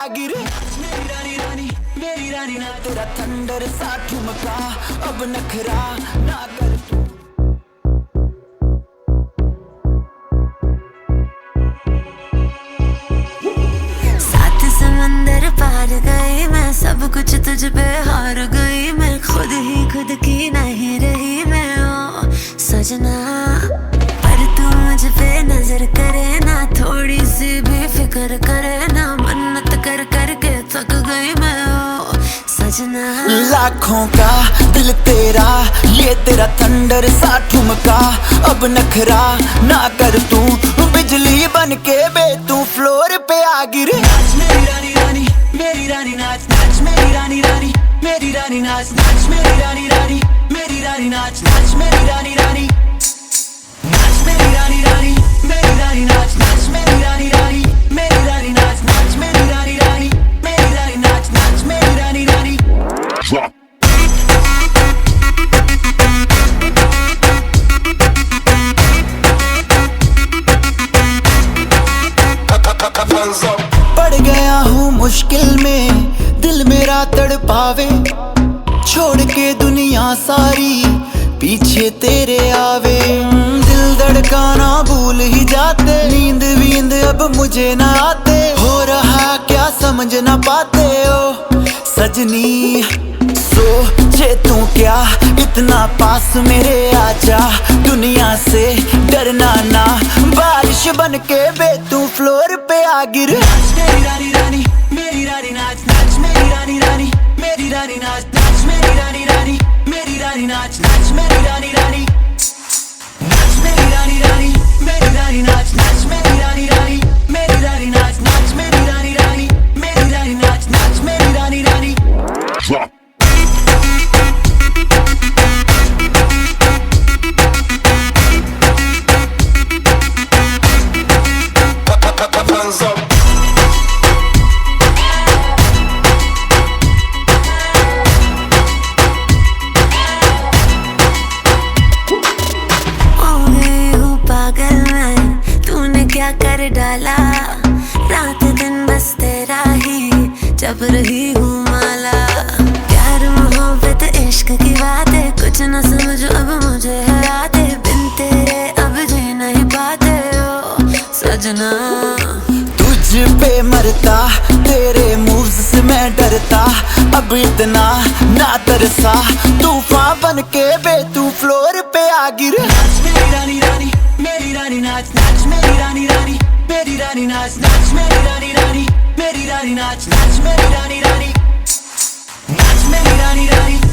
गिर मेरी रानी रानी मेरी रानी ना तेरा थंडर सा ठुमका अब नखरा ना कर तू। सात समंदर पार गई मैं, सब कुछ तुझ पे हार गई मैं, खुद ही खुद की नहीं रही मैं ओ सजना। पर तू मुझ पे नजर करे ना, थोड़ी सी भी फिक्र करे ना, मन्नत कर कर के थक गई मैं ओ सजना। लाखों का दिल तेरा, ये तेरा थंडर सा ठुमका अब नखरा ना कर तू, बिजली बन के बे तू फ्लोर पे आ गिर। नाच मेरी रानी रानी मेरी रानी नाच नाच मेरी रानी रानी मेरी रानी नाच नाच मेरी रानी रानी मेरी रानी नाच नाच मेरी रानी रानी नाच मेरी रानी रानी मेरी रानी नाच नाच मेरी रानी रानी मेरी रानी नाच नाच मेरी रानी रानी मेरी रानी नाच नाच मेरी रानी रानी। पड़ गया हूँ मुश्किल में, दिल मेरा तड़पावे, छोड़ के दुनिया सारी पीछे तेरे आवे। दिल धड़काना भूल ही जाते, नींद वींद अब मुझे ना आते, हो रहा क्या समझ ना पाते ओ सजनी। सोचे तू क्या इतना पास मेरे आजा, दुनिया से डरना ना, बारिश बन के बे तू फ्लोर पे आ गिर। नाच मेरी रानी रानी मेरी रानी नाच नाच मेरी रानी रानी मेरी रानी नाच नाच मेरी रानी रानी मेरी रानी नाच नाच मेरी रानी रानी नाच मेरी रानी रानी मेरी रानी नाच नाच मेरी रानी रानी मेरी रानी नाच नाच मेरी रानी रानी मेरी रानी नाच नाच मेरी रानी रानी। क्या कर डाला रात दिन बस तेरा ही जब रही हूँ माला। प्यार मोहब्बत इश्क की बातें कुछ न समझो अब मुझे हराते, बिन तेरे अब जी नहीं पाते ओ सजना। तुझ पे मरता तेरे मूव्स से मैं डरता, अब इतना ना तरसा, तूफान बन के बे तू फ्लोर पे आ गिर। नाच मेरी रानी रानी मेरी रानी नाच नाच मेरी रानी रानी मेरी रानी नाच नाच मेरी रानी रानी मेरी रानी नाच नाच मेरी रानी रानी नाच मेरी रानी रानी।